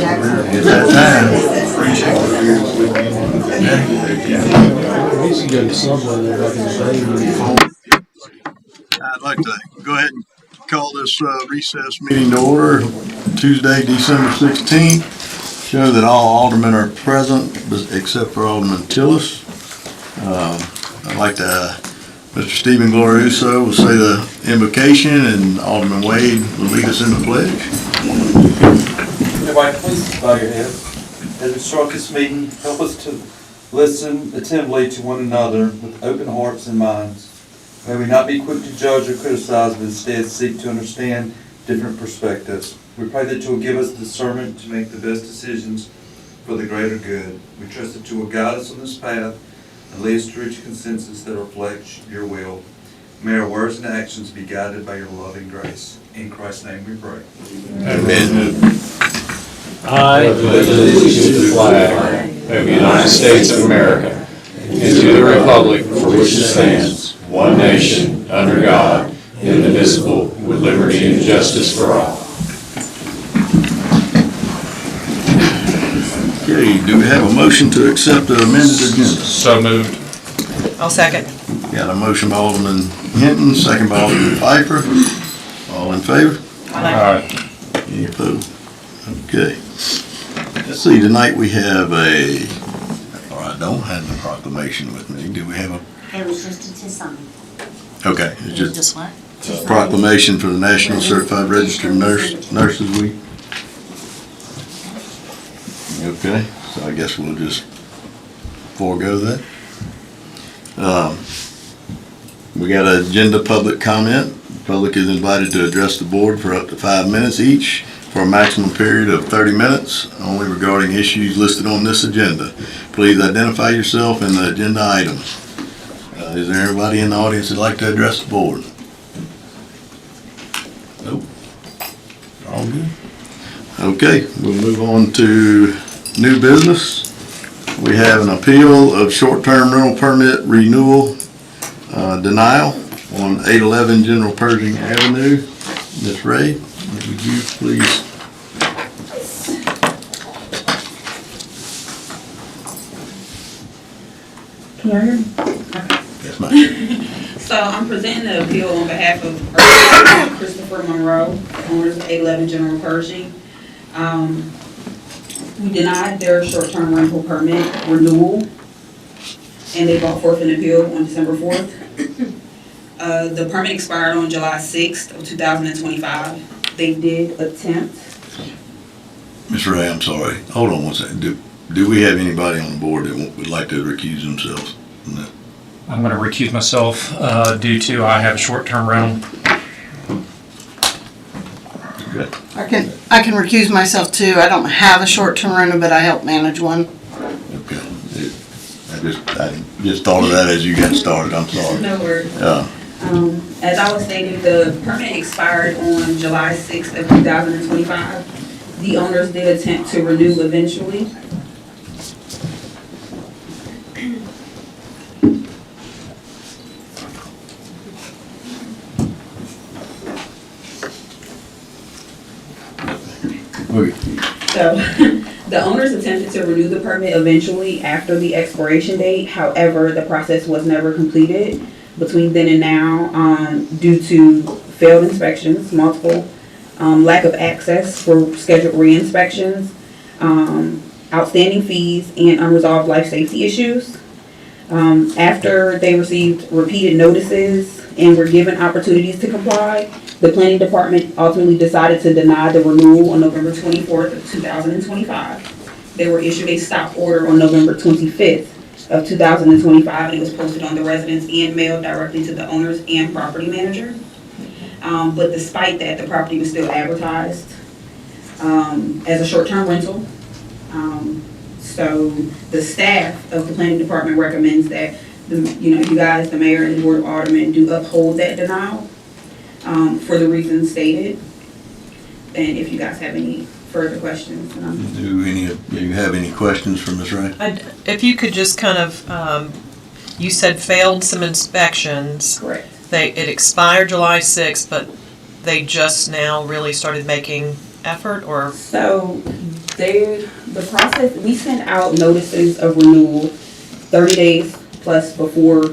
It's that time. We used to go to Subway there back in the day. I'd like to go ahead and call this recess meeting to order, Tuesday, December 16th. Show that all aldermen are present except for Alderman Tillis. I'd like to, Mr. Stephen Gloriuso will say the invocation and Alderman Wade will lead us in the pledge. Everybody, please bow your heads. As we start this meeting, help us to listen attentively to one another with open hearts and minds. May we not be quick to judge or criticize, but instead seek to understand different perspectives. We pray that you will give us discernment to make the best decisions for the greater good. We trust that you will guide us on this path and lead us to reach a consensus that reflects your will. May our words and actions be guided by your loving grace. In Christ's name we pray. Amen. I pledge allegiance to the flag of the United States of America and to the republic for which it stands, one nation, under God, indivisible, with liberty and justice for all. Okay, do we have a motion to accept the amended agenda? So moved. I'll second. Got a motion by Alderman Hinton, second by Alderman Pfeiffer. All in favor? Aye. Any opposed? Okay. Let's see, tonight we have I don't have the proclamation with me. Do we have a? It was just to sign. Okay, it's just Just what? proclamation for the National Certified Registered Nurses Week. Okay, so I guess we'll just forego that. We got an agenda public comment. The public is invited to address the board for up to 5 minutes each for a maximum period of 30 minutes, only regarding issues listed on this agenda. Please identify yourself and the agenda item. Is there anybody in the audience that'd like to address the board? Nope. All good? Okay, we'll move on to new business. We have an appeal of short-term rental permit renewal denial on 811 General Pershing Avenue. Ms. Ray, would you please? Can you hear me? Yes, ma'am. So I'm presenting the appeal on behalf of Christopher Monroe, owners of 811 General Pershing. We denied their short-term rental permit renewal, and they brought forth an appeal on December 4th. The permit expired on July 6th of 2025. They did attempt. Ms. Ray, I'm sorry. Hold on one second. Do we have anybody on the board that would like to recuse themselves from that? I'm going to recuse myself due to I have a short-term rental. Okay. I can recuse myself too. I don't have a short-term rental, but I help manage one. Okay. I just thought of that as you got started. I'm sorry. No worries. As I was stating, the permit expired on July 6th of 2025. The owners did attempt to renew eventually. Okay. So the owners attempted to renew the permit eventually after the expiration date. However, the process was never completed between then and now due to failed inspections, multiple, lack of access for scheduled re-inspections, outstanding fees, and unresolved life safety issues. After they received repeated notices and were given opportunities to comply, the planning department ultimately decided to deny the renewal on November 24th of 2025. They were issued a stop order on November 25th of 2025, and it was posted on the residence and mailed directly to the owners and property manager. But despite that, the property was still advertised as a short-term rental. So the staff of the planning department recommends that you guys, the mayor and the board of aldermen, do uphold that denial for the reasons stated. And if you guys have any further questions, Do you have any questions for Ms. Ray? If you could just kind of, you said failed some inspections. correct. It expired July 6th, but they just now really started making effort, or? So The process, we send out notices of renewal 30 days plus before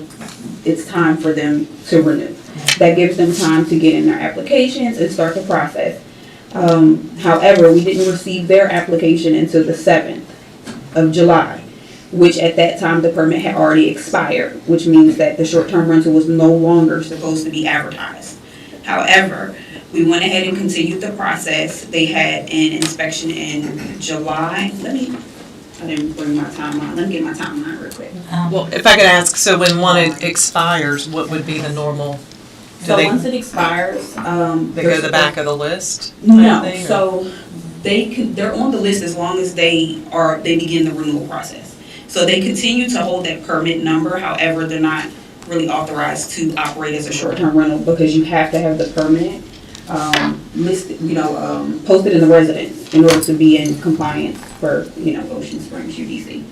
it's time for them to renew. That gives them time to get in their applications and start the process. However, we didn't receive their application until the 7th of July, which at that time the permit had already expired, which means that the short-term rental was no longer supposed to be advertised. However, we went ahead and continued the process. They had an inspection in July. I didn't bring my timeline. Let me get my timeline real quick. Well, if I could ask, so when one expires, what would be the normal? So once it expires, They go to the back of the list? type No, thing, or- so they're on the list as long as they begin the renewal process. So they continue to hold that permit number, however, they're not really authorized to operate as a short-term rental because you have to have the permit listed, posted in the residence in order to be in compliance for, Ocean Springs UDC.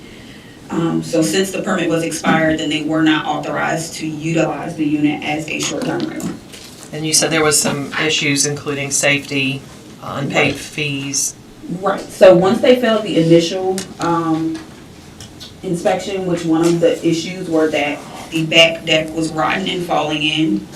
So since the permit was expired, then they were not authorized to utilize the unit as a short-term rental. And you said there was some issues including safety, unpaid fees. Right, so once they failed the initial inspection, which one of the issues were that the back deck was rotten and falling in,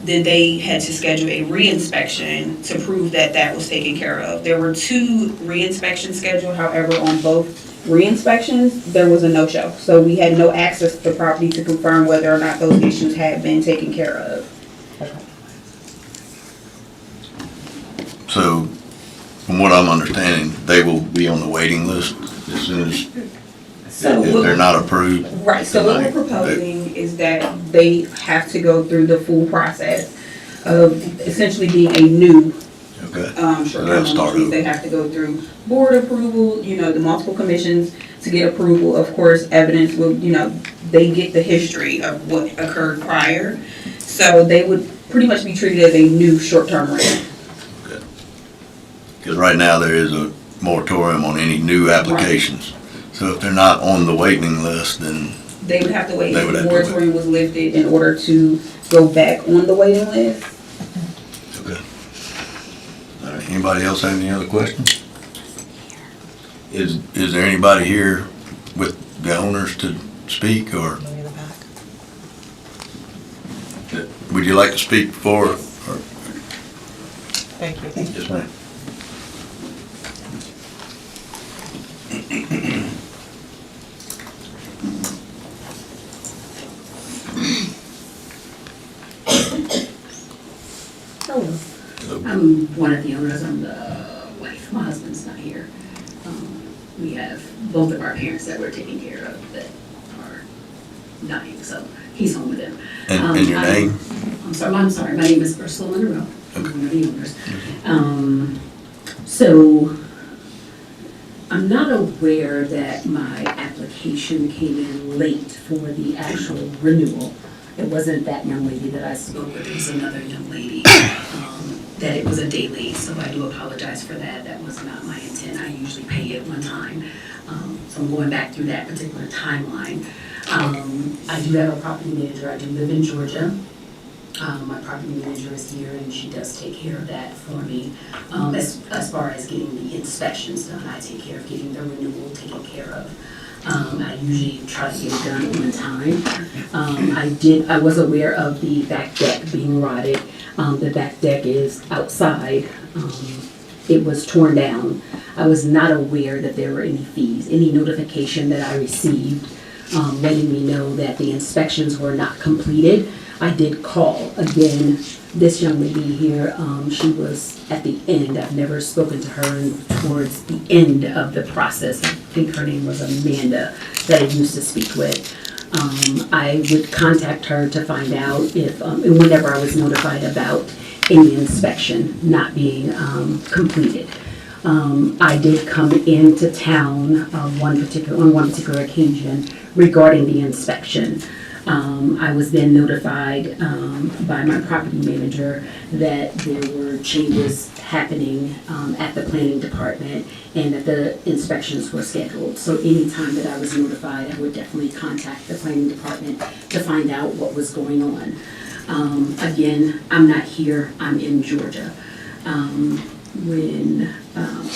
then they had to schedule a re-inspection to prove that that was taken care of. There were 2 re-inspections scheduled, however, on both re-inspections, there was a no-show. So we had no access to the property to confirm whether or not those issues had been taken care of. So, from what I'm understanding, they will be on the waiting list as soon as, So if they're not approved. Right, so what we're tonight, proposing is that they have to go through the full process of essentially being a new Okay, short-term they'll rental, start which means over. they have to go through board approval, the multiple commissions to get approval. Of course, evidence will, they get the history of what occurred prior. So they would pretty much be treated as a new short-term rental. Because right now there is a moratorium on any new applications. So if they're not on the waiting list, then, They would have to wait They until would the have to wait. moratorium was lifted in order to go back on the waiting list. okay. All right, anybody else have any other questions? Is there anybody here with the owners to speak, or Maybe in the back. would you like to speak for, or, Thank you. yes, ma'am? Hello. I'm one of the owners. I'm the wife. My husband's not here. We have both of our parents that we're taking care of that are dying, so he's home with them. And your name? I'm sorry. My name is Ursula Monroe. I'm Okay. one of the owners. So I'm not aware that my application came in late for the actual renewal. It wasn't that young lady that I spoke with, it was another young lady, that it was a day late, so I do apologize for that. That was not my intent. I usually pay it one time. So I'm going back through that particular timeline. I do have a property manager. I do live in Georgia. My property manager is here and she does take care of that for me. As far as getting the inspections done, I take care of getting the renewal taken care of. I usually try to get it done on time. I was aware of the back deck being rotted. The back deck is outside. It was torn down. I was not aware that there were any fees. Any notification that I received letting me know that the inspections were not completed. I did call again. This young lady here, she was at the end. I've never spoken to her towards the end of the process. I think her name was Amanda that I used to speak with. I would contact her to find out if, and whenever I was notified about any inspection not being completed. I did come into town on one particular occasion regarding the inspection. I was then notified by my property manager that there were changes happening at the planning department and that the inspections were scheduled. So anytime that I was notified, I would definitely contact the planning department to find out what was going on. Again, I'm not here, I'm in Georgia. when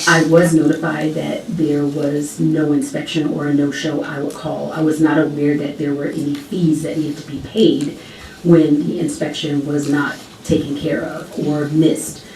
I was notified that there was no inspection or a no-show, I would call. I was not aware that there were any fees that needed to be paid when the inspection was not taken care of or missed.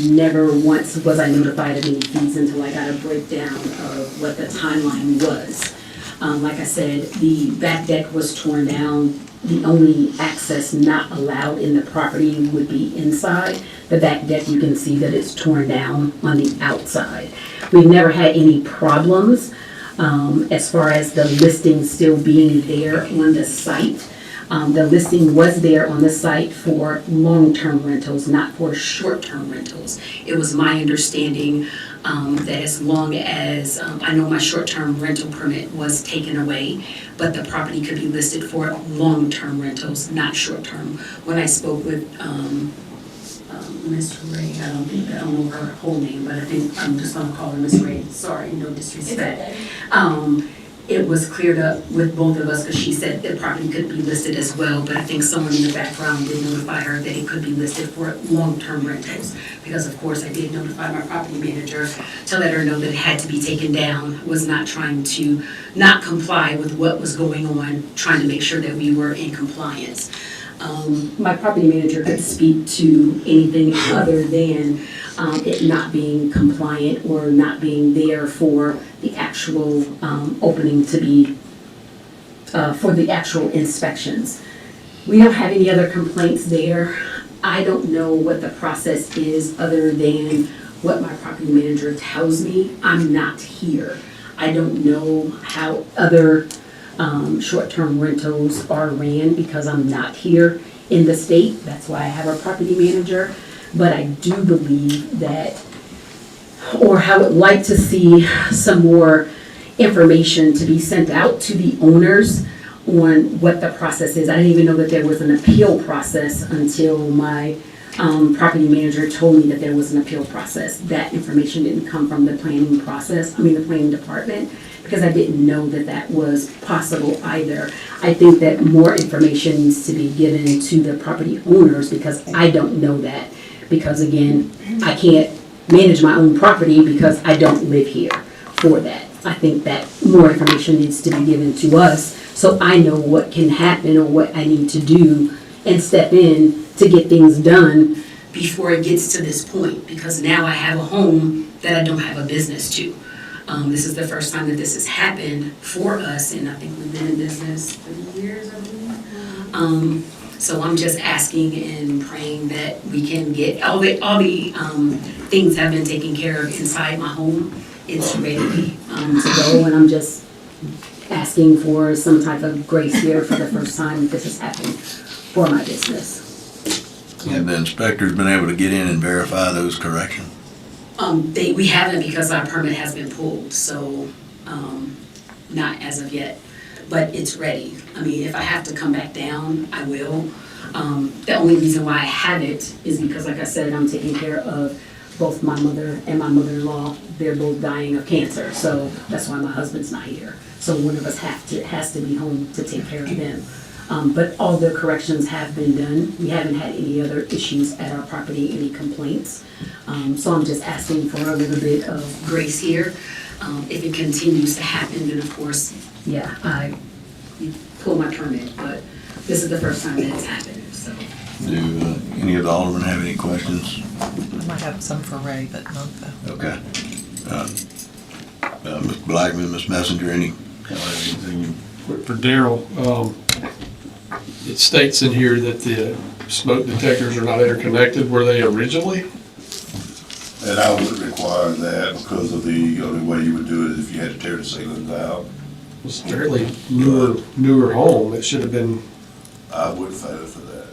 Never once was I notified of any fees until I got a breakdown of what the timeline was. Like I said, the back deck was torn down. The only access not allowed in the property would be inside. The back deck, you can see that it's torn down on the outside. We've never had any problems as far as the listing still being there on the site. The listing was there on the site for long-term rentals, not for short-term rentals. It was my understanding that as long as, I know my short-term rental permit was taken away, but the property could be listed for long-term rentals, not short-term. When I spoke with Miss Ray, I don't know her whole name, but I think I'm just gonna call her Miss Ray, sorry, no disrespect. It was cleared up with both of us because she said the property could be listed as well, but I think someone in the background did notify her that it could be listed for long-term rentals. Because of course I did notify my property manager to let her know that it had to be taken down, was not trying to not comply with what was going on, trying to make sure that we were in compliance. My property manager could speak to anything other than it not being compliant or not being there for the actual opening to be, for the actual inspections. We don't have any other complaints there. I don't know what the process is other than what my property manager tells me. I'm not here. I don't know how other short-term rentals are ran because I'm not here in the state. That's why I have a property manager. But I do believe that, or I would like to see some more information to be sent out to the owners on what the process is. I didn't even know that there was an appeal process until my property manager told me that there was an appeal process. That information didn't come from the planning process, the planning department, because I didn't know that that was possible either. I think that more information needs to be given to the property owners because I don't know that. Because again, I can't manage my own property because I don't live here for that. I think that more information needs to be given to us so I know what can happen or what I need to do and step in to get things done before it gets to this point. Because now I have a home that I don't have a business to. This is the first time that this has happened for us, and I think we've been in business 3 years, I believe. So I'm just asking and praying that we can get all the things have been taken care of inside my home. It's ready to go, and I'm just asking for some type of grace here for the first time this has happened for my business. Have the inspectors been able to get in and verify those corrections? We haven't because our permit has been pulled, so not as of yet. But it's ready. If I have to come back down, I will. The only reason why I haven't is because, like I said, I'm taking care of both my mother and my mother-in-law. They're both dying of cancer, so that's why my husband's not here. So one of us has to be home to take care of them. But all the corrections have been done. We haven't had any other issues at our property, any complaints. So I'm just asking for a little bit of grace here. If it continues to happen, then of course, yeah, I pull my permit, but this is the first time that it's happened, so. Do any of the aldermen have any questions? I might have some for Ray, but not the. Okay. Mr. Blackman, Ms. Messenger, anything? For Daryl, it states in here that the smoke detectors are not interconnected. Were they originally? And I would require that because of the only way you would do it is if you had to tear the ceilings out. It was a fairly newer home. It should have been, I would favor for that.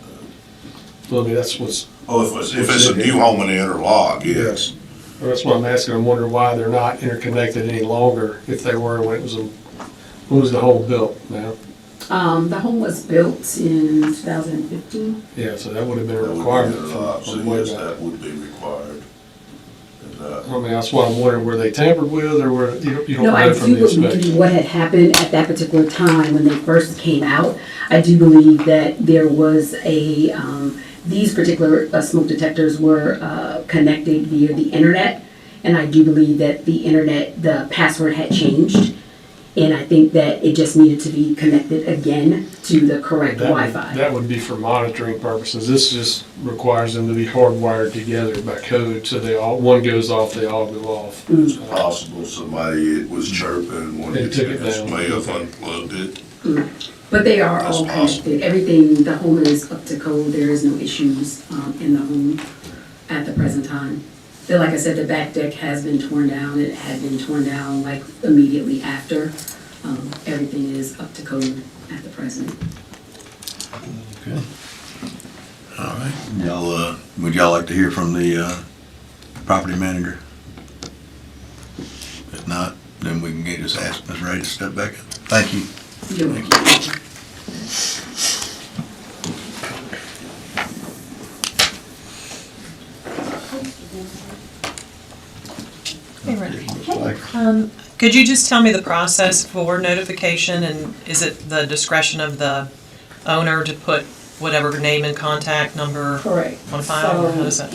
well, that's what's. Oh, if it's a new home in the interlock, yes. Well, that's what I'm asking. I'm wondering why they're not interconnected any longer, if they were when it was when was the home built now? The home was built in 2015. Yeah, so that would have been a That would be requirement interlocked, so from way yes, back. that would be required. That's what I'm wondering, were they tampered with, or were, you don't No, I know from do the inspection? believe what had happened at that particular time when they first came out, I do believe that there was a These particular smoke detectors were connected via the internet, and I do believe that the internet, the password had changed, and I think that it just needed to be connected again to the correct Wi-Fi. That would be for monitoring purposes. This just requires them to be hardwired together by code, so one goes off, they all go off. It's possible somebody was chirping, one They of took the it guys down. may have unplugged it. But they are That's all possible. connected. Everything, the home is up to code. There is no issues in the home at the present time. But like I said, the back deck has been torn down. It had been torn down like immediately after. Everything is up to code at the present. Okay. All right. Y'all, would y'all like to hear from the property manager? If not, then we can just ask Ms. Ray to step back up. Thank you. You're welcome. Hey, Ray. Like- Could you just tell me the process for notification, and is it the discretion of the owner to put whatever name and contact number Correct. on file, or how does So, that?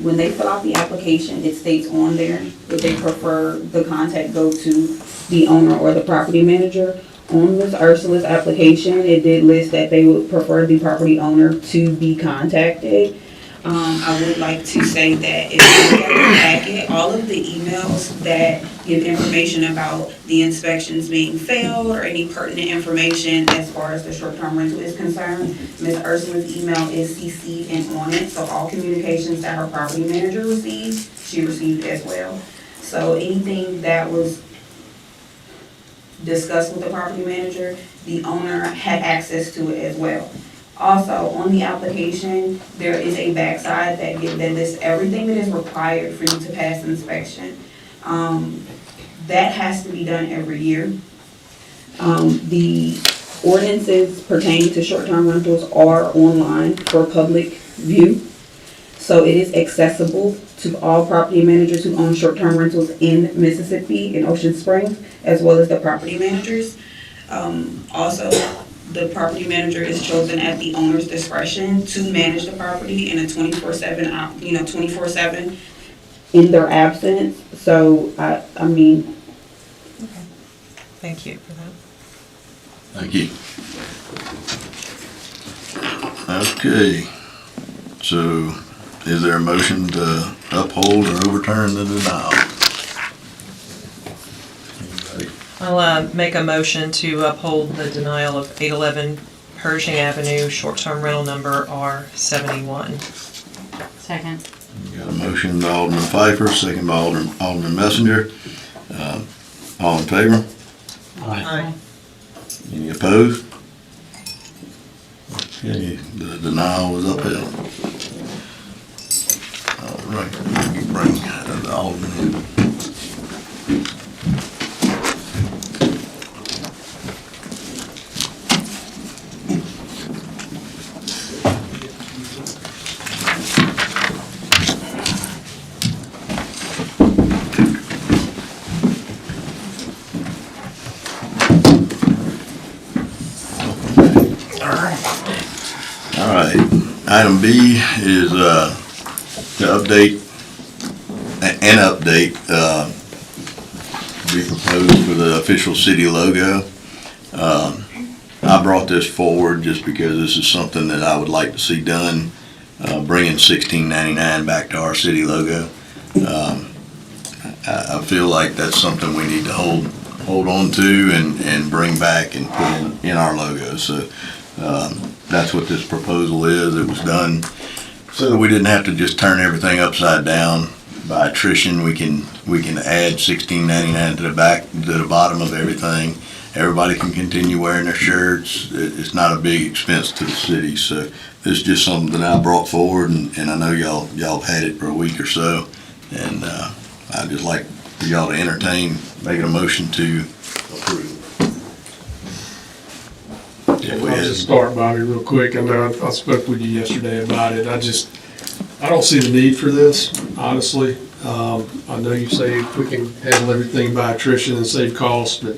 when they fill out the application, it states on there that they prefer the contact go to the owner or the property manager. On Ms. Ursula's application, it did list that they would prefer the property owner to be contacted. I would like to say that if you look at the packet, all of the emails that give information about the inspections being failed or any pertinent information as far as the short-term rental is concerned, Ms. Ursula's email is CC'd and on it, so all communications that her property manager received, she received as well. So anything that was discussed with the property manager, the owner had access to it as well. Also, on the application, there is a backside that lists everything that is required for you to pass inspection. That has to be done every year. The ordinances pertaining to short-term rentals are online for public view. So it is accessible to all property managers who own short-term rentals in Mississippi, in Ocean Springs, as well as the property managers. Also, the property manager is chosen at the owner's discretion to manage the property in a 24/7, 24/7 in their absence. So, I mean. Thank you for that. Thank you. Okay, so is there a motion to uphold or overturn the denial? Anybody? I'll make a motion to uphold the denial of 811 Pershing Avenue, short-term rental number R71. Second. We got a motion by Alderman Pfeiffer, second by Alderman Messenger. All in favor? Aye. Any opposed? Okay, the denial was upheld. All right, let me bring the Alderman in. All right, item B is to update, be proposed for the official city logo. I brought this forward just because this is something that I would like to see done, bringing $16.99 back to our city logo. I feel like that's something we need to hold on to and bring back and put in our logo. So that's what this proposal is. It was done so that we didn't have to just turn everything upside down by attrition. We can add $16.99 to the bottom of everything. Everybody can continue wearing their shirts. It's not a big expense to the city. So this is just something that I brought forward, and I know y'all had it for a week or so, and I'd just like for y'all to entertain making a motion to approve. If we I'll had- just start, Bobby, real quick. I know I spoke with you yesterday about it. I don't see the need for this, honestly. I know you say we can handle everything by attrition and save costs, but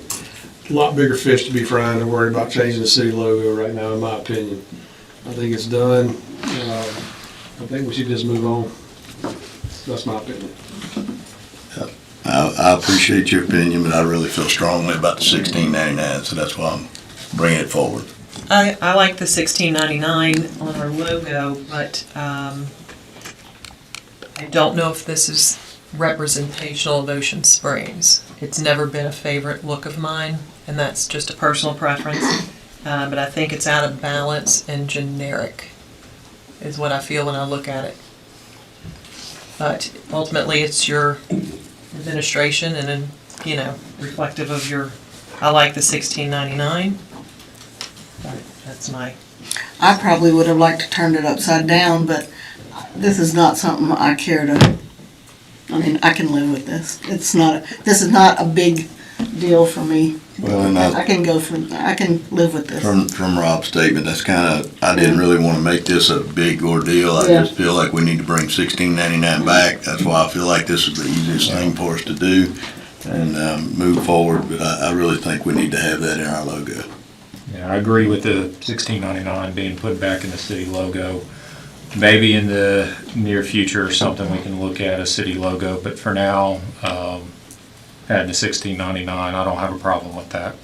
a lot bigger fish to be frying to worry about changing the city logo right now, in my opinion. I think it's done. I think we should just move on. That's my opinion. I appreciate your opinion, but I really feel strongly about the $16.99, so that's why I'm bringing it forward. I like the $16.99 on our logo, but I don't know if this is representational of Ocean Springs. It's never been a favorite look of mine, and that's just a personal preference. But I think it's out of balance and generic, is what I feel when I look at it. But ultimately, it's your administration and then, you know, reflective of your, I like the $16.99. But that's my, I probably would have liked to turn it upside down, but this is not something I care to, I mean, I can live with this. This is not a big deal for me. Well, and I can live with this. from Rob's statement, that's kind of, I didn't really want to make this a big ordeal. I Yeah. just feel like we need to bring $16.99 back. That's why I feel like this is the easiest thing for us to do and move forward. But I really think we need to have that in our logo. Yeah, I agree with the $16.99 being put back in the city logo. Maybe in the near future or something, we can look at a city logo, but for now, adding the $16.99, I don't have a problem with that.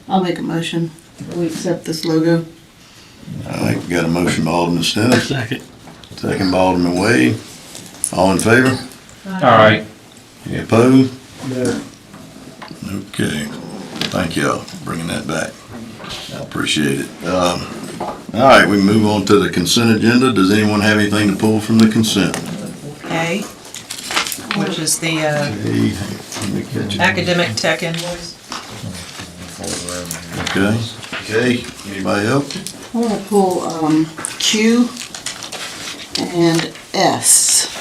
I'll make a motion. We accept this logo. All right, we got a motion by Alderman Stennis. Second by Alderman Wade. All in favor? All right. Any opposed? No. Okay, thank y'all for bringing that back. I appreciate it. All right, we can move on to the consent agenda. Does anyone have anything to pull from the consent? okay, which is the Okay, let me catch it. academic tech invoice. Okay, okay, anybody else? I want to pull Q and S.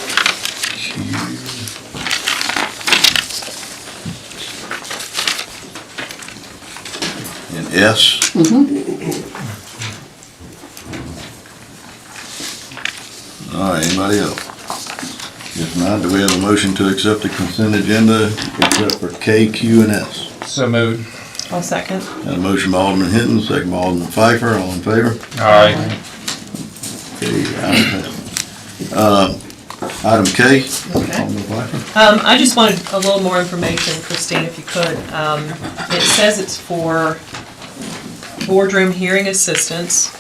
And S? All right, anybody else? If not, do we have a motion to accept the consent agenda except for K, Q, and S? So moved. I'll second. Got a motion by Alderman Hinton, second by Alderman Pfeiffer, all in favor? All right. Okay, item K. Okay. Alderman Pfeiffer. I just wanted a little more information, Christine, if you could. It says it's for boardroom hearing assistance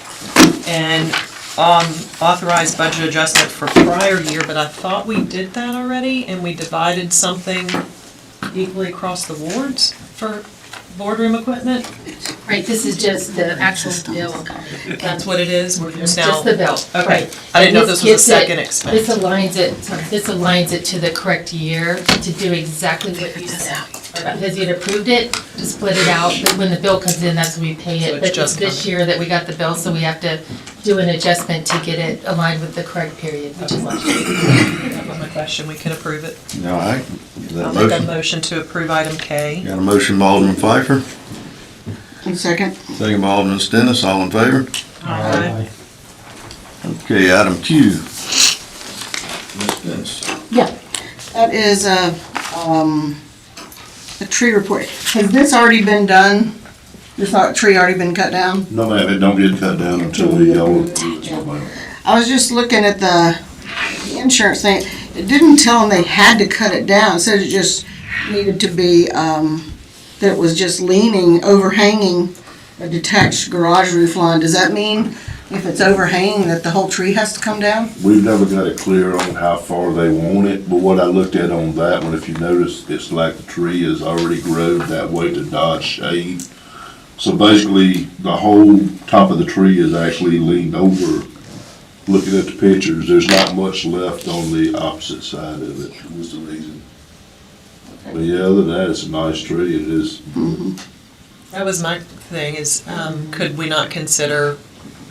and authorized budget adjustment for prior year, but I thought we did that already and we divided something equally across the wards for boardroom equipment. Right, this is just the actual bill. That's what it is. We're just now. Just the bill, Okay. right. I didn't know if And this was a gets it- second expense. This aligns it to the correct year to do exactly what you said. Because you'd approved it to split it out, but when the bill comes in, that's when we pay So it. it's But it's just this coming. year that we got the bill, so we have to do an adjustment to get it aligned with the correct period, which is last year. That was my question. We can approve it. All right, is that a I'll make a motion? motion to approve item K. Got a motion by Alderman Pfeiffer, Second. second by Alderman Stennis, all in favor? Aye. Okay, item Q. Ms. Stennis. Yeah, that is a tree report. Has this already been done? This tree already been cut down? No, ma'am, it don't get cut down until we go. I was just looking at the insurance thing. It didn't tell them they had to cut it down. It said it just needed to be, that it was just leaning, overhanging a detached garage roof line. Does that mean if it's overhanging that the whole tree has to come down? We've never got it clear on how far they want it, but what I looked at on that one, if you notice, it's like the tree is already growed that way to dodge shade. So basically, the whole top of the tree is actually leaned over. Looking at the pictures, there's not much left on the opposite side of it, was the reason. But yeah, other than that, it's a nice tree, it is. That was my thing is, could we not consider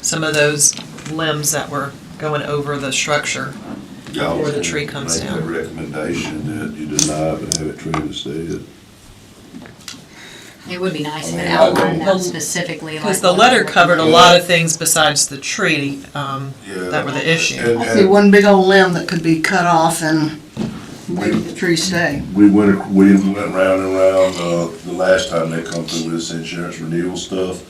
some of those limbs that were going over the structure before the tree comes Make a down? recommendation that you deny but have it trimmed instead. It would be nice if it I mean, outlined Well, that specifically. Because like the letter what- covered a lot of things besides the tree that were the issue. I see one big old limb that could be cut off and make the tree stay. We went round and round, the last time they come through with this insurance renewal stuff,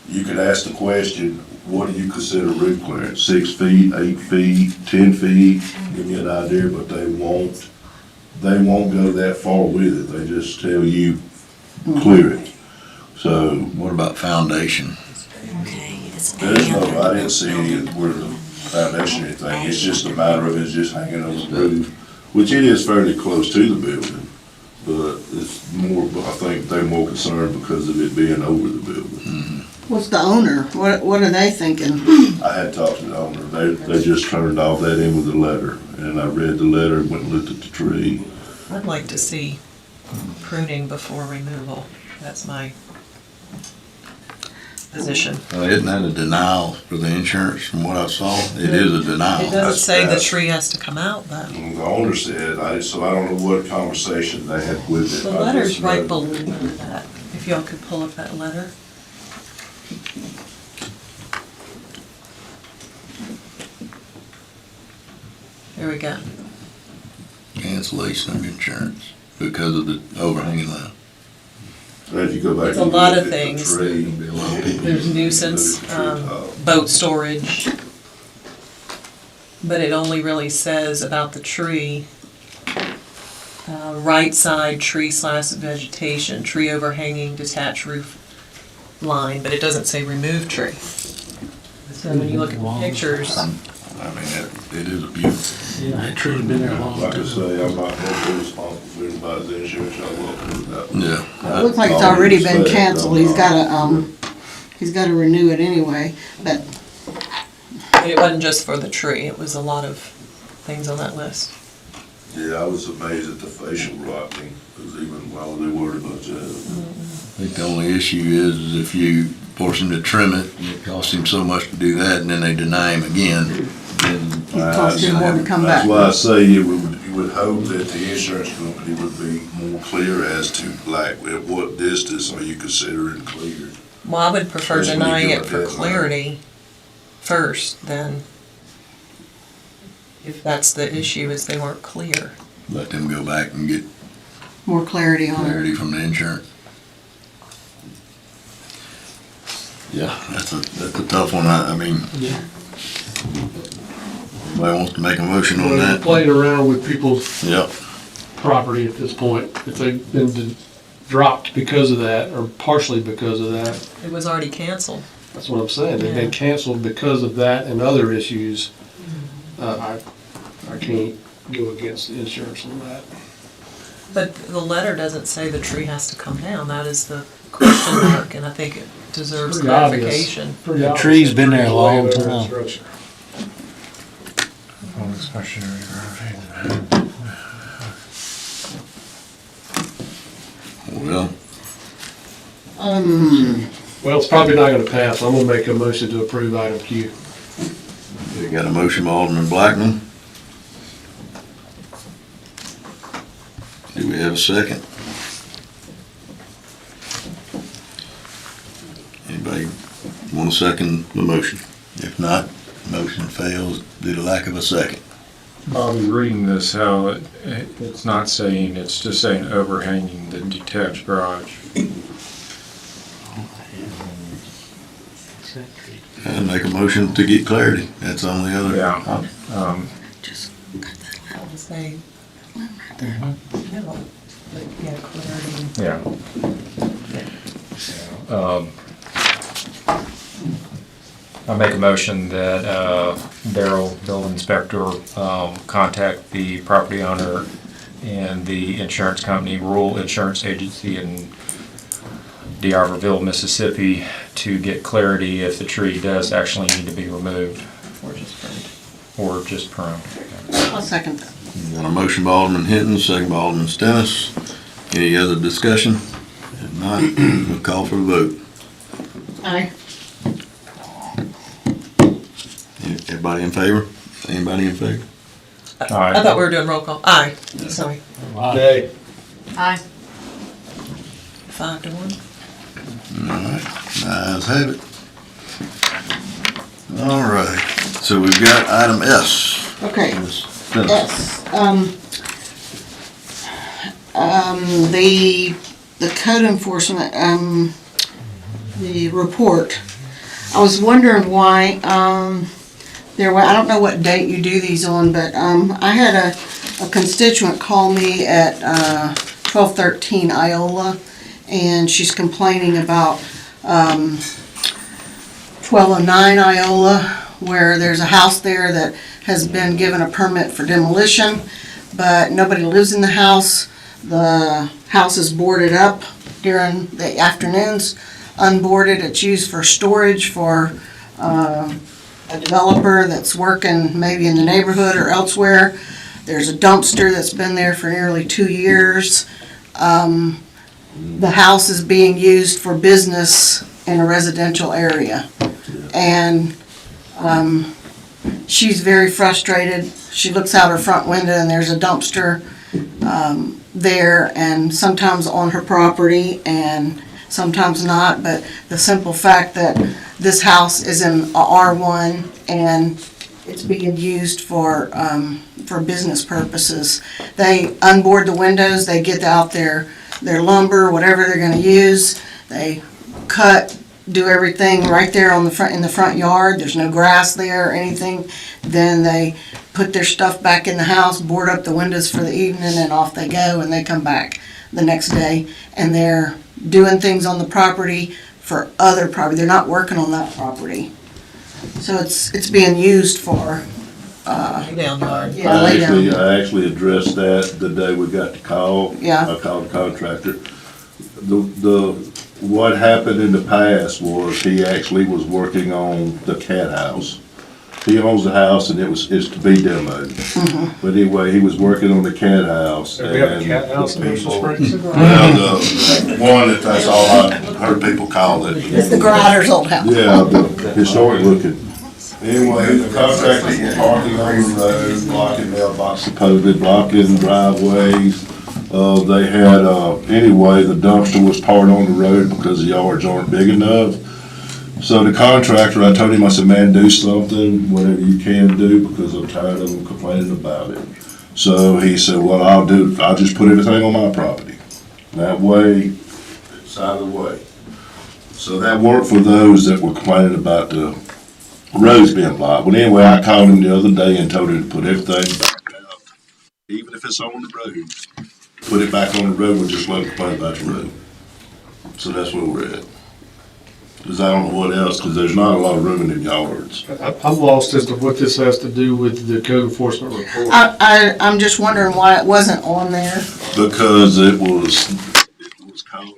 you could ask the question, what do you consider roof clearance? 6 feet, 8 feet, 10 feet? Give me an idea, but they won't go that far with it. They just tell you, clear it. So, What about foundation? there's no, I didn't see any where the foundation or anything. It's just a matter of it's just hanging on the roof, which it is fairly close to the building. But it's more, I think they're more concerned because of it being over the building. What's the owner? What are they thinking? I had talked to the owner. They just turned all that in with a letter. And I read the letter, went and looked at the tree. I'd like to see pruning before removal. That's my position. Isn't that a denial for the insurance from what I saw? It is a denial. It doesn't say the That's- tree has to come out, though. And the owner said, so I don't know what conversation they had with it. The I letter's just right know- below that. If y'all could pull up that letter. There we go. Cancellation of insurance because of the overhanging line. And if you go back It's a and lot look of at the things. tree, There's nuisance, Move the tree top. boat storage. But it only really says about the tree, right side tree / vegetation, tree overhanging detached roof line, but it doesn't say remove tree. So when you look at the pictures, I mean, it is a beautiful. Yeah, that tree's been there a long Like I time. say, I'm not gonna be responsible for anybody's insurance, I welcome that. Yeah. It looks like it's already been canceled. He's gotta renew it anyway, but but it wasn't just for the tree, it was a lot of things on that list. Yeah, I was amazed at the facial rotting, because even while they worried about that. I think the only issue is if you force him to trim it, and it costs him so much to do that, and then they deny him again, then. it costs him more to come That's back. why I say you would hope that the insurance company would be more clear as to like, at what distance are you considering cleared? Well, I would prefer Especially when you denying do it a for deadline. clarity first, then if that's the issue, is they weren't clear. Let them go back and get More clarity on it. clarity from the insurance. Yeah, that's a tough one. I mean, Yeah. anybody wants to make a motion on We're that? playing around with people's Yep. property at this point. If they've been dropped because of that, or partially because of that, It was already canceled. that's what I'm saying. They've Yeah. been canceled because of that and other issues. I can't go against the insurance on that. But the letter doesn't say the tree has to come down, that is the question mark, and I think it deserves Pretty obvious. clarification. Pretty The obvious. tree's been there a Tree's long way over time. the structure. Well, Well, it's probably not gonna pass. I'm gonna make a motion to approve item Q. we got a motion by Alderman Blackman. Do we have a second? Anybody want to second the motion? If not, motion fails due to lack of a second. Bobby, reading this, how it's not saying, it's just saying overhanging the detached garage. And make a motion to get clarity. That's the only other. Yeah. I'll just say, no, but yeah, clarity. Yeah. I make a motion that Darrell, building inspector, contact the property owner and the insurance company, Rural Insurance Agency in D'Iberville, Mississippi, to get clarity if the tree does actually need to be removed Or just pruned. or just pruned. I'll second that. Got a motion by Alderman Hinton, second by Alderman Stennis. Any other discussion? If not, we'll call for the vote. Aye. Everybody in favor? Anybody in favor? I thought we were doing roll call. Aye, sorry. Okay. Aye. 5-1. All right, ayes have it. All right, so we've got item S. Okay. Ms. Stennis. Yes, the code enforcement, the report I was wondering why, I don't know what date you do these on, but, I had a constituent call me at, 1213 Iola, and she's complaining about, 1209 Iola, where there's a house there that has been given a permit for demolition, but nobody lives in the house. The house is boarded up during the afternoons, unboarded. It's used for storage for a developer that's working maybe in the neighborhood or elsewhere. There's a dumpster that's been there for nearly 2 years. The house is being used for business in a residential area. And she's very frustrated. She looks out her front window and there's a dumpster there, and sometimes on her property and sometimes not, but the simple fact that this house is in a R1 and it's being used for business purposes. They unboard the windows, they get out their lumber, whatever they're gonna use, they cut, do everything right there on the front, in the front yard. There's no grass there or anything. Then they put their stuff back in the house, board up the windows for the evening, and off they go, and they come back the next day, and they're doing things on the property for other property. They're not working on that property. So it's being used for, Down hard. yeah, lay down. I actually addressed that the day we got the call. Yeah. I called the contractor. What happened in the past was he actually was working on the cat house. He owns the house and it's to be demoed. But anyway, he was working on the cat house. Do we have a and cat house in the Ocean people- Springs? Well, the one that's all I heard people call it. It's the Grider's old house. Yeah, the historic looking. Anyway, the contractors were parking on the road, blocking mailboxes, supposedly blocking driveways. They had, anyway, the dumpster was parked on the road because the yards aren't big enough. So the contractor, I told him, I said, man, do something, whatever you can do, because I'm tired of them complaining about it. So he said, well, I'll just put everything on my property. That way, it's out of the way. So that worked for those that were complaining about the roads being blocked. But anyway, I called him the other day and told him to put everything back out, even if it's on the road. Put it back on the road and just let them complain about the road. So that's where we're at. Because I don't know what else, because there's not a lot of room in the yards. I'm lost as to what this has to do with the code enforcement report. I'm just wondering why it wasn't on there. Because it was called in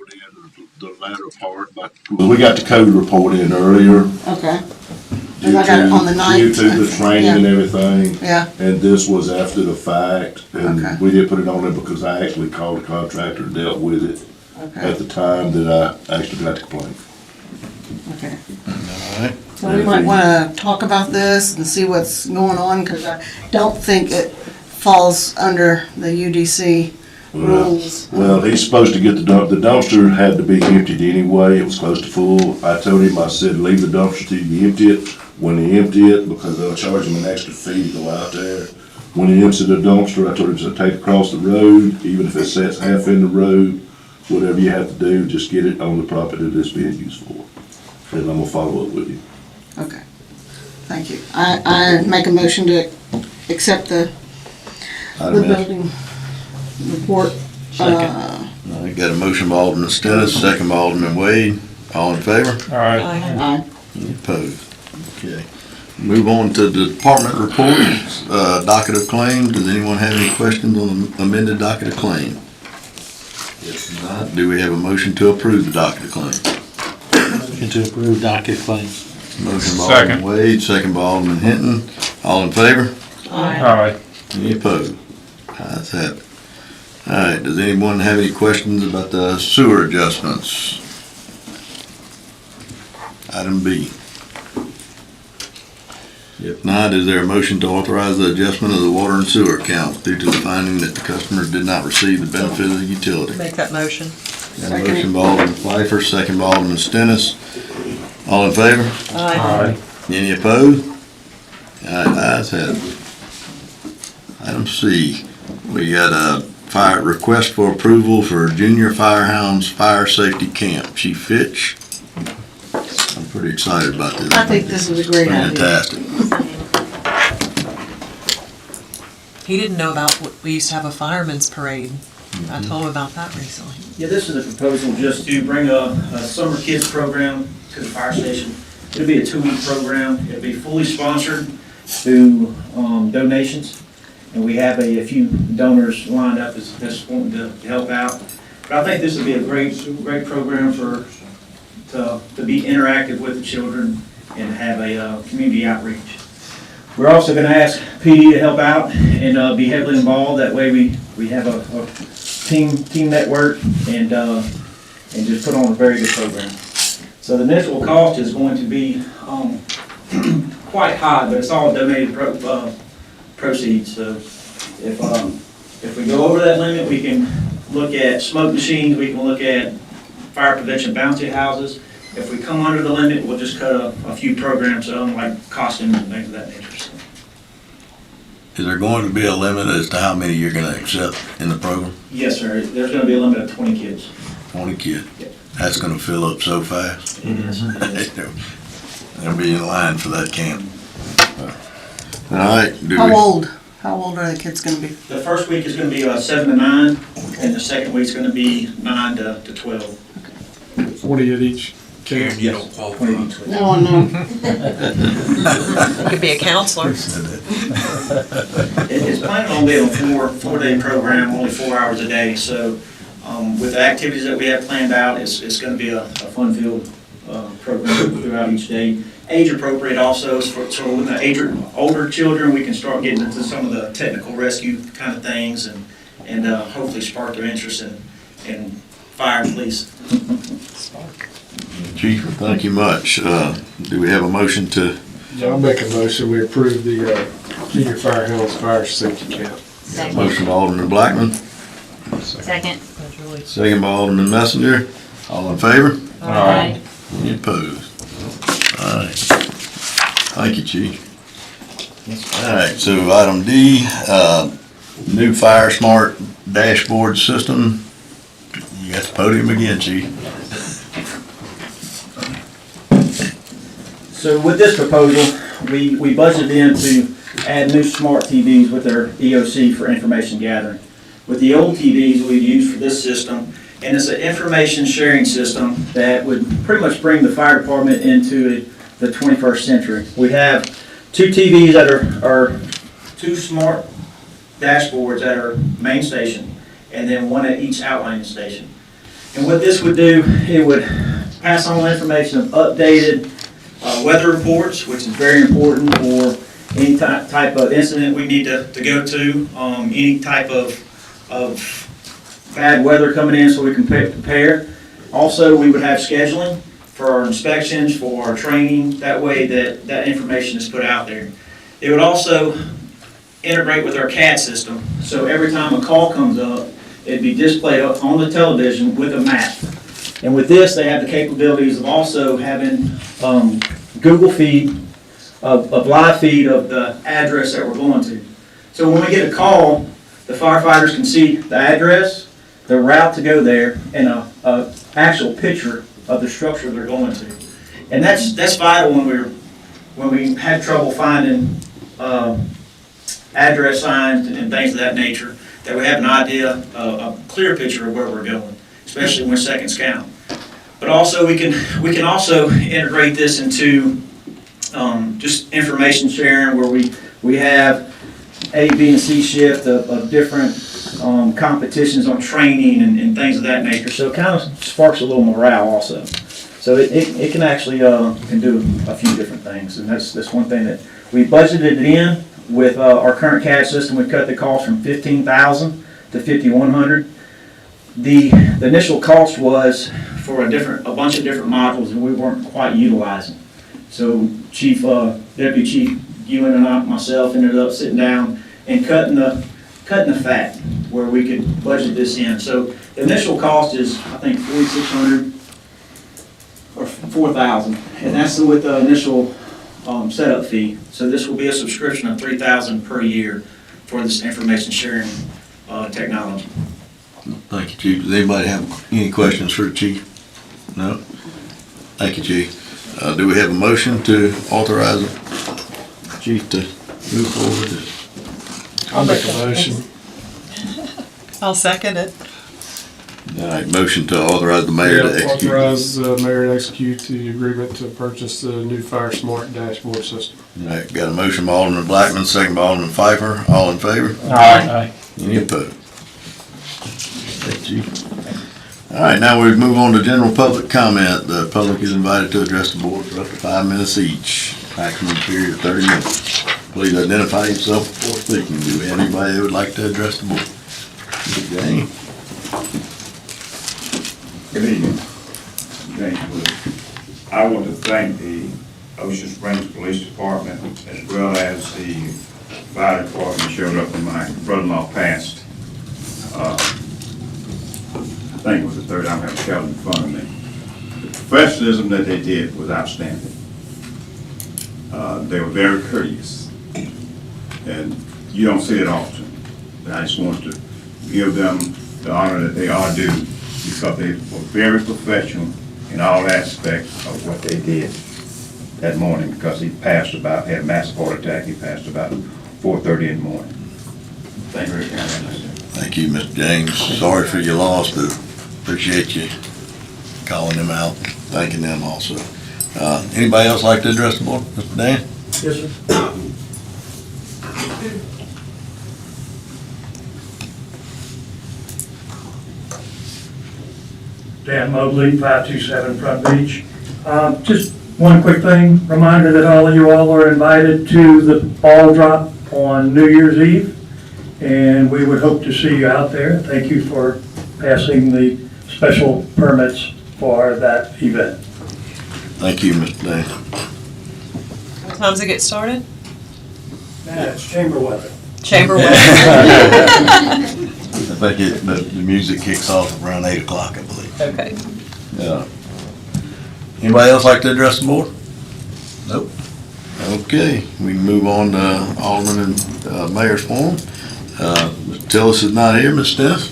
the latter part, but we got the code report in earlier. Okay, Due I got it on the to 9th. the training and everything. yeah, And this was after the fact, and Okay. we did put it on there because I actually called the contractor and dealt with it okay, at the time that I actually got the complaint. okay. All right. So we might wanna talk about this and see what's going on, cause I don't think it falls under the UDC rules. Well, he's supposed to get the dumpster had to be emptied anyway, it was close to full. I told him, I said, leave the dumpster till you empty it. When they empty it, because they'll charge him an extra fee to go out there. When he empties the dumpster, I told him to take it across the road, even if it sets half in the road, whatever you have to do, just get it on the property that it's being used for. And I'm gonna follow up with you. Okay, thank you. I make a motion to accept the Item F. building report. All right, got a motion by Alderman Stennis, second by Alderman Wade. All in favor? All right. Aye. Any opposed? Okay. Move on to the department reports, docket of claims. Does anyone have any questions on the amended docket of claim? If not, do we have a motion to approve the docket of claim? Motion to approve docket claims. Motion by Second. Alderman Wade, second by Alderman Hinton. All in favor? All right. Any opposed? Ayes have it. All right, does anyone have any questions about the sewer adjustments? Item B. If not, is there a motion to authorize the adjustment of the water and sewer accounts due to the finding that the customers did not receive the benefit of the utility? Make that motion. Got a motion by Alderman Pfeiffer, second by Alderman Stennis. All in favor? All right. Any opposed? All right, ayes have it. Item C, we got a fire request for approval for Junior Firehounds Fire Safety Camp. Chief Fitch. Pretty excited about this. I think this is a great idea. Fantastic. He didn't know about, we used to have a fireman's parade. I told him about that recently. Yeah, this is a proposal just to bring a summer kids program to the fire station. It'll be a 2-week program. It'll be fully sponsored through donations. And we have a few donors lined up that's wanting to help out. But I think this would be a great program to be interactive with the children and have a community outreach. We're also going to ask PD to help out and be heavily involved. That way we have a team network and just put on a very good program. So the initial cost is going to be quite high, but it's all donated proceeds. So if we go over that limit, we can look at smoke machines, we can look at fire prevention bounty houses. If we come under the limit, we'll just cut a few programs on, like costumes and things of that nature. So. Is there going to be a limit as to how many you're gonna accept in the program? Yes, sir. There's going to be a limit of 20 kids. 20 kids? Yep. That's gonna fill up so fast. It is. They'll be in line for that camp. All right. How old are the kids gonna be? The first week is going to be 7 to 9, and the second week's going to be 9 to 12. 40 at each camp. Yes, 20 each week. No, no. You could be a counselor. It's planning on being a four-day program, only 4 hours a day. So with the activities that we have planned out, it's going to be a fun-filled program throughout each day. Age appropriate also, so with the older children, we can start getting into some of the technical rescue kind of things and hopefully spark their interest in fire and police. Chief, thank you much. Do we have a motion to? Yeah, I'll make a motion, we approve the junior fire hounds fire safety camp. Motion by Alderman Blackman, Second. second by Alderman Messenger. All in favor? Aye. Any opposed? All right. Thank you, Chief. All right, so item D, new Fire Smart dashboard system. You got the podium again, Chief. So with this proposal, we budgeted in to add new smart TVs with their EOC for information gathering. With the old TVs we've used for this system, and it's an information sharing system that would pretty much bring the fire department into the 21st century. We have 2 TVs that are 2 smart dashboards at our main station, and then 1 at each outlying station. And what this would do, it would pass on information of updated weather reports, which is very important for any type of incident we need to go to, any type of bad weather coming in so we can prepare. Also, we would have scheduling for our inspections, for our training, that way that information is put out there. It would also integrate with our CAD system, so every time a call comes up, it'd be displayed up on the television with a map. And with this, they have the capabilities of also having Google feed, of live feed of the address that we're going to. So when we get a call, the firefighters can see the address, the route to go there, and a actual picture of the structure they're going to. And that's vital when we had trouble finding address signs and things of that nature, that we have an idea, a clear picture of where we're going, especially when seconds count. But also we can also integrate this into just information sharing, where we have A, B, and C shift of different competitions on training and things of that nature. So it kind of sparks a little morale also. So it can actually can do a few different things, and that's one thing that we budgeted it in with our current CAD system. We cut the cost from $15,000 to $5,100. The initial cost was for a bunch of different modules that we weren't quite utilizing. So Deputy Chief Ewan and myself ended up sitting down and cutting the fat where we could budget this in. So the initial cost is, I think, $4,600 or $4,000, and that's with the initial setup fee. So this will be a subscription of $3,000 per year for this information sharing technology. Thank you, Chief. Does anybody have any questions for the Chief? No? Thank you, Chief. Do we have a motion to authorize the chief to move forward? I'll make a motion. I'll second it. All right, motion to authorize the mayor to Yeah, execute. authorize the mayor to execute the agreement to purchase the new Fire Smart dashboard system. All right, got a motion by Alderman Blackman, second by Alderman Pfeiffer. All in favor? Aye. Any opposed? Thank you. All right, now we move on to general public comment. The public is invited to address the board for up to 5 minutes each. Maximum period of 30 minutes. Please identify yourself before speaking. Do we have anybody that would like to address the board? Mr. Jane? Good evening. James Wood. I want to thank the Ocean Springs Police Department as well as the fire department showed up when my brother-in-law passed. I think it was the third, I don't have a calendar in front of me. The professionalism that they did was outstanding. They were very courteous, and you don't see it often. And I just want to give them the honor that they are due, because they were very professional in all aspects of what they did that morning, because he passed about, had a massive heart attack, he passed about 4:30 in the morning. Thank you very much. Thank you, Mr. James. Sorry for your loss, but appreciate you calling them out, thanking them also. Anybody else like to address the board? Mr. Dan? Yes, sir. Dan Mobley, 527 Front Beach. Just one quick thing, reminder that all of you all are invited to the ball drop on New Year's Eve, and we would hope to see you out there. Thank you for passing the special permits for that event. Thank you, Mr. Dan. What time does it get started? It's chamber weather. Chamber weather. I think the music kicks off around 8 o'clock, I believe. Okay. Anybody else like to address the board? Nope. Okay, we can move on to Alderman and Mayor's Forum. Mr. Tillis is not here, Ms. Stennis?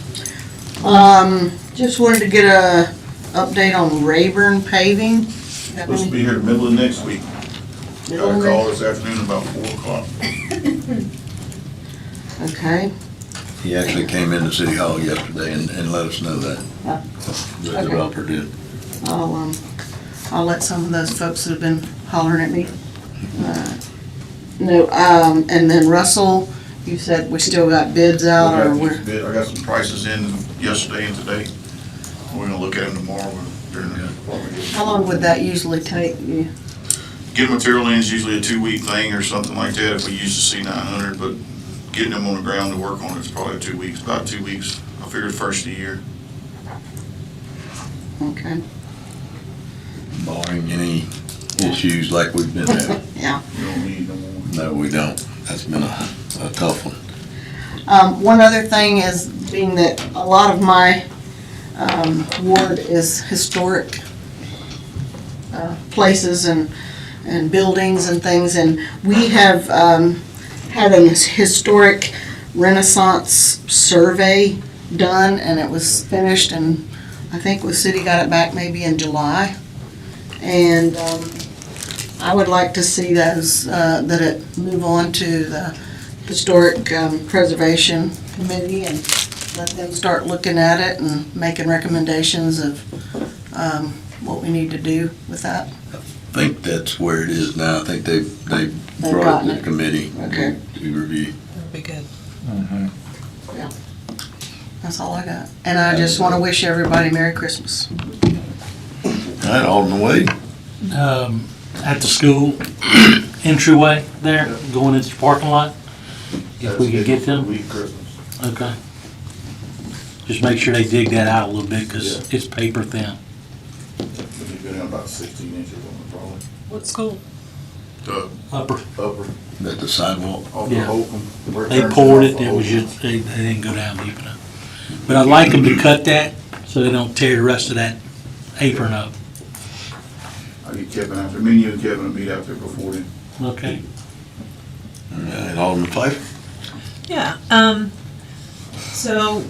Just wanted to get a update on Rayburn paving. Supposed to be here the middle of next week. Got a call this afternoon about 4 o'clock. Okay. He actually came into City Hall yesterday and let us know that. The developer did. I'll let some of those folks that have been hollering at me. No, and then Russell, you said we still got bids out, or we're, I got some prices in yesterday and today. We're gonna look at them tomorrow during the department. how long would that usually take you? Getting material in is usually a 2-week thing or something like that if we use the C900, but getting them on the ground to work on it is probably 2 weeks, about 2 weeks. I figured first of the year. Okay, Barring any issues like we've been having. yeah. You don't need no more. No, we don't. That's been a tough one. One other thing is, being that a lot of my ward is historic places and buildings and things, and we have had a historic Renaissance survey done, and it was finished, and I think the city got it back maybe in July. And I would like to see those, that it move on to the Historic Preservation Committee and let them start looking at it and making recommendations of what we need to do with that. I think that's where it is now. I think they've brought gotten it to it. the committee Okay. to review. That'd be good. Yeah. That's all I got. And I just want to wish everybody Merry Christmas. All right, Alderman Wade. At the school entryway there, going into the parking lot, if we could get them. Week Christmas. Okay. Just make sure they dig that out a little bit, because it's paper thin. We've been out about 16 inches on it probably. What school? Upper. At the sidewalk. Off the Yeah. Holcomb, where it They turns poured off it, the it was Holcomb. just, they didn't go down deep enough. But I'd like them to cut that so they don't tear the rest of that apron up. I get Kevin out there. Me and you and Kevin will meet out there before then. Okay. All right, Alderman Pfeiffer. Yeah, so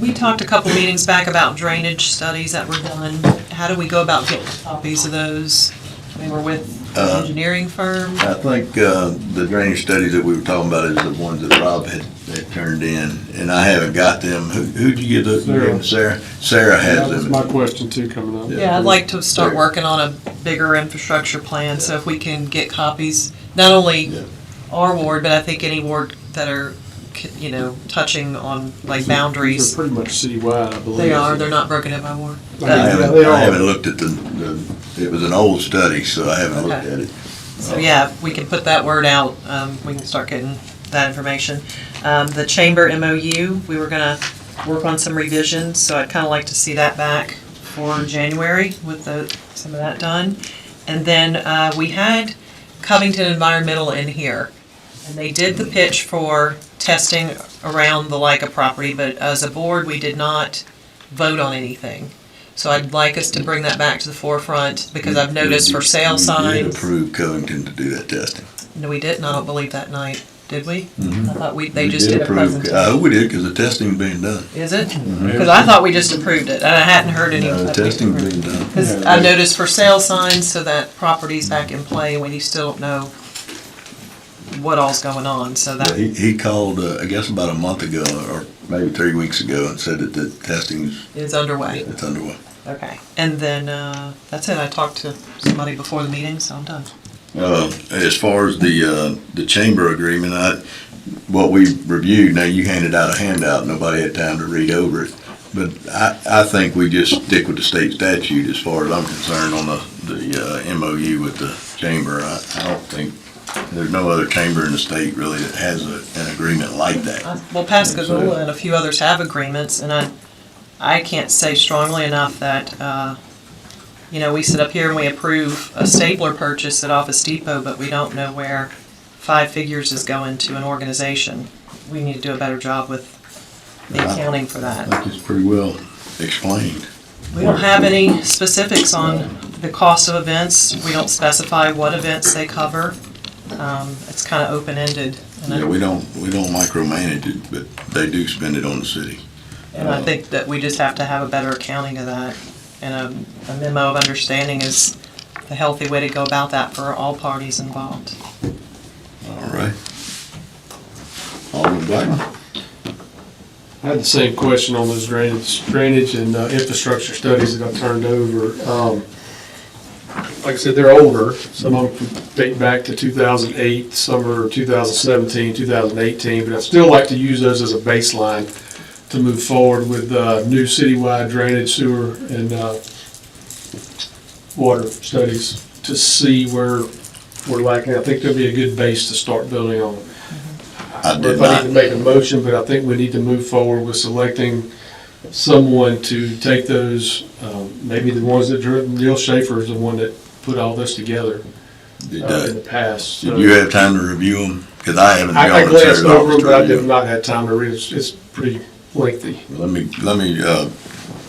we talked a couple meetings back about drainage studies that were done. How do we go about getting copies of those? They were with an Uh, engineering firm. I think the drainage studies that we were talking about is the ones that Rob had turned in, and I haven't got them. Who'd you give those? You gave them to Sarah? Sarah has That was them. my question too coming up. Yeah, I'd like to start working on a bigger infrastructure plan, so if we can get copies, not only our ward, but I think any ward that are, you know, touching on like boundaries. These are pretty much citywide, I believe. They are, they're not broken up by ward. I They are. haven't looked at it was an old study, so I haven't looked Okay. at it. So yeah, if we can put that word out, we can start getting that information. The chamber MOU, we were gonna work on some revisions, so I'd kinda like to see that back for January with some of that done. And then, we had Covington Environmental in here, and they did the pitch for testing around the Leica property, but as a board, we did not vote on anything. So I'd like us to bring that back to the forefront, because I've noticed for sale We did signs. approve Covington to do that testing. No, we didn't, I don't believe that night, did we? Mhm. I thought they We just did a approve- presentation. we did, because the testing's being done. Is it? Because I thought we just approved it, and I hadn't heard any. No, the testing's being done. Because I noticed for sale signs, so that property's back in play, when you still don't know what all's going on, so Yeah, that, he called, I guess about a month ago, or maybe 3 weeks ago, and said that the testing's, is underway. it's underway. Okay, and then, that's it, I talked to somebody before the meeting, so I'm done. As far as the chamber agreement, what we reviewed, now you handed out a handout, nobody had time to read over it. But I think we just stick with the state statute as far as I'm concerned on the MOU with the chamber. I don't think, there's no other chamber in the state really that has an agreement like that. Well, Pascagoula and a few others have agreements, and I can't say strongly enough that, you know, we sit up here and we approve a stapler purchase at Office Depot, but we don't know where 5 figures is going to an organization. We need to do a better job with the accounting for that. I think it's pretty well explained. We don't have any specifics on the cost of events. We don't specify what events they cover. It's kind of open-ended. Yeah, we don't micromanage it, but they do spend it on the city. And I think that we just have to have a better accounting of that. And a memo of understanding is the healthy way to go about that for all parties involved. All right. Alderman Blackman? I had the same question on those drainage and infrastructure studies that I turned over. Like I said, they're older. Some of them date back to 2008, some are 2017, 2018, but I'd still like to use those as a baseline to move forward with new citywide drainage, sewer, and water studies to see where we're lacking. I think there'll be a good base to start building on. I did If I need to not, make a motion, but I think we need to move forward with selecting someone to take those, maybe the ones that Neil Schaefer is the one that put all this together did in the past. did you have time to review them? Because I haven't I gone to glanced Sarah's over office them, to but I review did them. not have time to read it. It's pretty lengthy. Let me,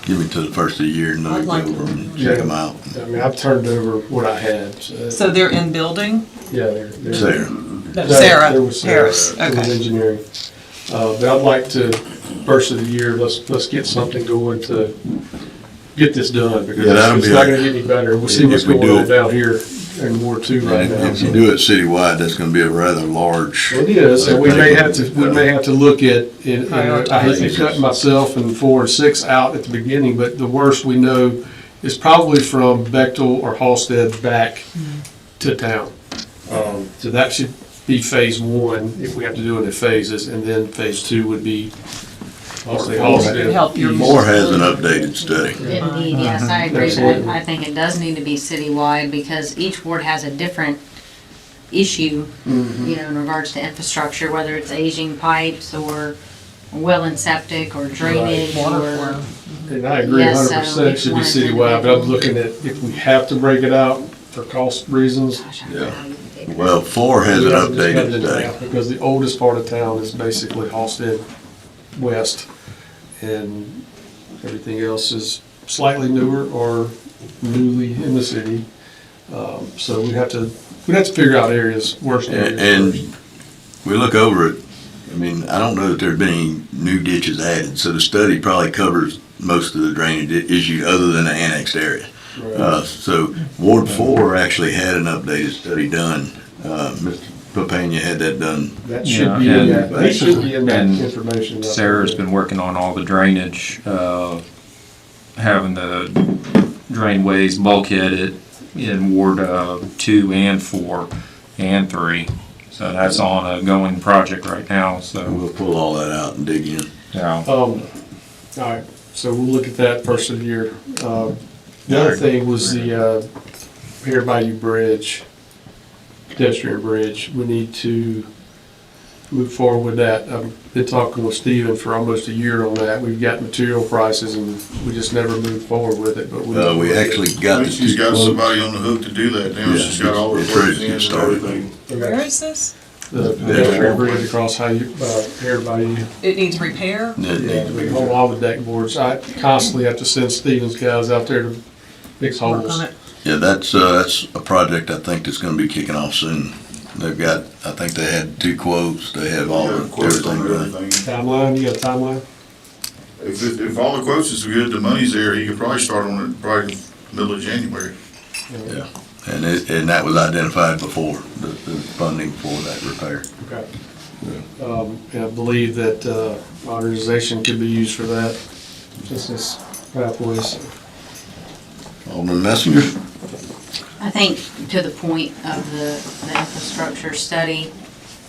give me to the first of the year and let me I'd go like over them and check them out. I mean, I've turned over what I had. So they're in building? Yeah, they're. Sarah. No, Sarah There was Harris, It was okay. engineering. But I'd like to, first of the year, let's get something going to get this done, because Yeah, that'll it's be not a- gonna get any better. We'll see if what's we going do on it- down here in Ward 2 right And now. if you do it citywide, that's gonna be a rather large. It is, and we may have to look at, and I hate to cut myself and 4 and 6 out at the beginning, but the worst we know is probably from Bechtel or Halsted back to town. So that should be phase 1, if we have to do it in phases, and then phase 2 would be, I'll say Halsted. Help your- Moore has an updated study. Indeed, yes, I agree, Absolutely. but I think it does need to be citywide, because each ward has a different issue, you know, in regards to infrastructure, whether it's aging pipes, or well and septic, or drainage, Water or. flow. And I agree Yes, 100% it should be each one is citywide, but I'm individual. looking at, if we have to break it out for cost reasons. Gosh, I don't know Yeah. how you can take Well, 4 has we an have to just cut updated it in study. half, because the oldest part of town is basically Halsted West, and everything else is slightly newer or newly in the city. So we'd have to figure out areas, worst areas And first. we look over it, I mean, I don't know that there've been any new ditches added, so the study probably covers most of the drainage issue other than the annexed area. So Ward 4 actually had an updated study done. Mr. Papania had that done. That should be Yeah, in and- that, that should be in that and information. Sarah's been working on all the drainage, having the drainways bulkheaded in Ward 2 and 4 and 3. So that's on a going project right now, so. We'll pull all that out and dig in. Yeah. All right, so we'll look at that first of the year. The other thing was the Hair Bayou Bridge, pedestrian bridge. We need to move forward with that. I've been talking with Steven for almost a year on that. We've got material prices and we just never moved forward with it, but We actually got the She's two got quotes. somebody on the hook to do that now. Yeah, She's got all her it's ready work to in get and started. everything. Where is this? The pedestrian bridge across Hair Bayou. It needs repair? Yeah, we hold all the deck boards. I constantly have to send Steven's guys out there to fix Work holes. on it. Yeah, that's a project I think that's gonna be kicking off soon. They've got, I think they had two quotes, they have all, Yeah, quotes on everything done. everything. Timeline, you got a timeline? If all the quotes is good, the money's there, he could probably start on it probably middle of January. Yeah, and that was identified before, the funding for that repair. Okay. And I believe that modernization could be used for that, just as pathways. Alderman Messenger? I think to the point of the infrastructure study,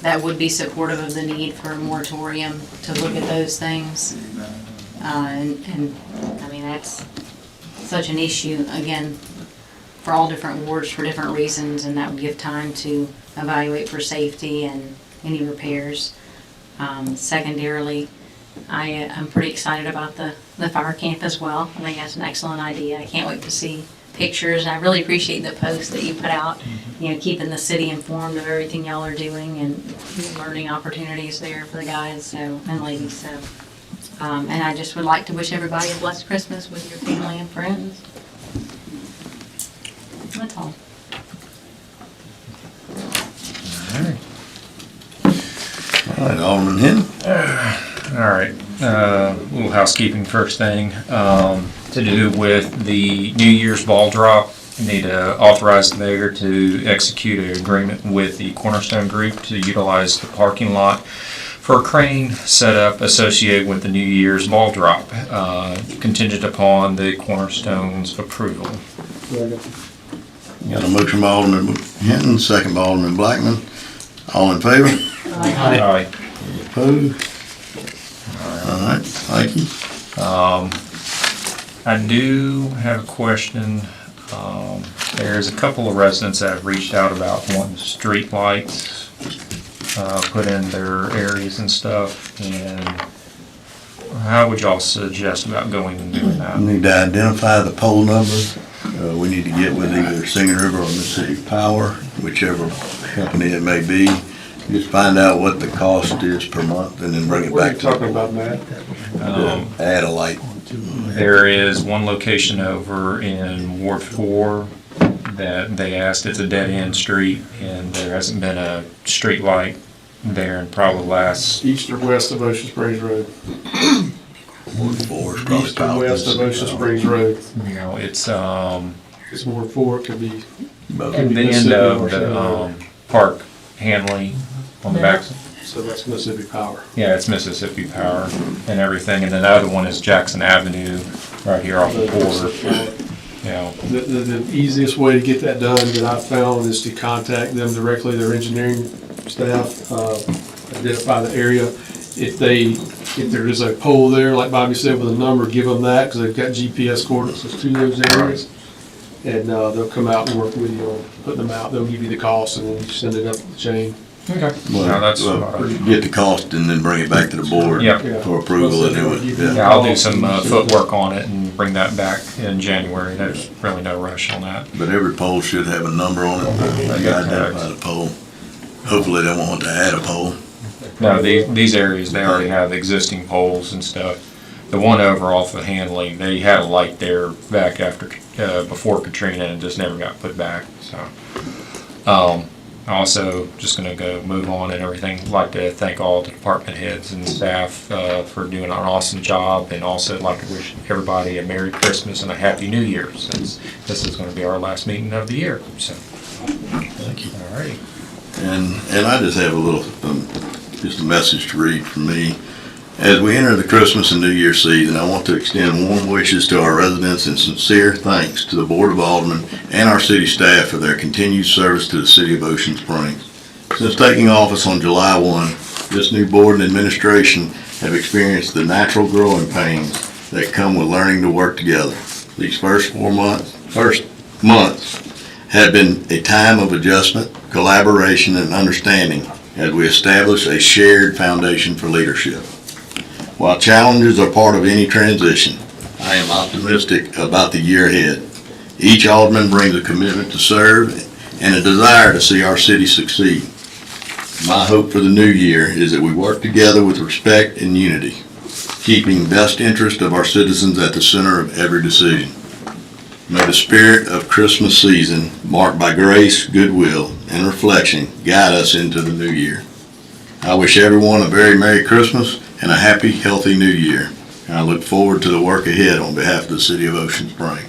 that would be supportive of the need for a moratorium to look at those things. And I mean, that's such an issue, again, for all different wards for different reasons, and that would give time to evaluate for safety and any repairs. Secondarily, I'm pretty excited about the fire camp as well. I think that's an excellent idea. I can't wait to see pictures, and I really appreciate the post that you put out, you know, keeping the city informed of everything y'all are doing and learning opportunities there for the guys so and ladies. So, and I just would like to wish everybody a blessed Christmas with your family and friends. That's all. All right, Alderman Henn? All right, little housekeeping first thing, to do with the New Year's ball drop. We need to authorize the mayor to execute an agreement with the Cornerstone Group to utilize the parking lot for a crane setup associated with the New Year's ball drop, contingent upon the Cornerstone's approval. Got a motion by Alderman Hinton, second by Alderman Blackman. All in favor? Aye. Any opposed? All right, thank you. I do have a question. There's a couple of residents that have reached out about wanting street lights put in their areas and stuff, and how would y'all suggest about going and doing that? We need to identify the pole numbers. We need to get with either Singing River or Mississippi Power, whichever company it may be. Just find out what the cost is per month and then bring it What are back you to talking about, Matt? add a light. There is one location over in Ward 4 that they asked, it's a dead-end street, and there hasn't been a street light there in probably last, East or west of Ocean Springs Road? Ward 4 is probably East or west of Ocean Springs Road. you know, it's It's Ward 4, it could be. at the end of the Park Hanley on the back. So that's Mississippi Power. Yeah, it's Mississippi Power and everything, and then the other one is Jackson Avenue, right here off the border. You know, The easiest way to get that done that I've found is to contact them directly, their engineering staff, identify the area. If there is a pole there, like Bobby said, with a number, give them that, because they've got GPS coordinates to those areas. And they'll come out and work with you on putting them out. They'll give you the cost and then you send it up the chain. okay. No, that's Get the cost and then bring it back to the board Yeah. for approval and then, Yeah, I'll do some footwork on it and bring that back in January. There's really no rush on that. But every pole should have a number on it. They got identify the pole. Hopefully they won't want to add a pole. No, these areas, they already have existing poles and stuff. The one over off of Hanley, they had a light there back after, before Katrina and just never got put back, so. Also, just gonna go move on and everything. I'd like to thank all the department heads and staff for doing an awesome job, and also like to wish everybody a Merry Christmas and a Happy New Year, since this is gonna be our last meeting of the year, so. Thank you. All righty. And I just have a little, just a message to read from me. As we enter the Christmas and New Year season, I want to extend warm wishes to our residents and sincere thanks to the Board of Aldermen and our city staff for their continued service to the city of Ocean Springs. Since taking office on July 1, this new board and administration have experienced the natural growing pains that come with learning to work together. These first months have been a time of adjustment, collaboration, and understanding as we establish a shared foundation for leadership. While challenges are part of any transition, I am optimistic about the year ahead. Each alderman brings a commitment to serve and a desire to see our city succeed. My hope for the new year is that we work together with respect and unity, keeping best interest of our citizens at the center of every decision. May the spirit of Christmas season, marked by grace, goodwill, and reflection, guide us into the new year. I wish everyone a very Merry Christmas and a happy, healthy New Year. And I look forward to the work ahead on behalf of the city of Ocean Springs.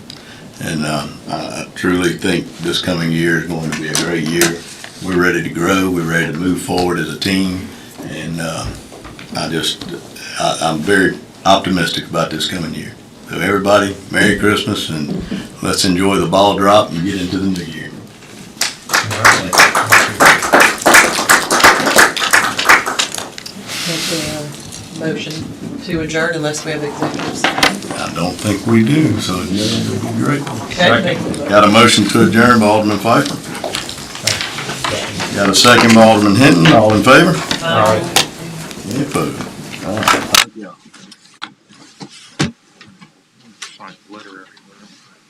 And I truly think this coming year is going to be a great year. We're ready to grow. We're ready to move forward as a team. And I'm very optimistic about this coming year. So everybody, Merry Christmas, and let's enjoy the ball drop and get into the new year. Motion to adjourn unless we have executives. I don't think we do, so it'd be great. Okay. Got a motion to adjourn by Alderman Pfeiffer. Got a second by Alderman Hinton. All in favor? Aye. Any opposed? All right. Thank you.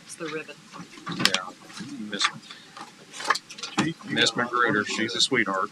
It's the ribbon. Yeah, Miss Magruder, she's a sweetheart.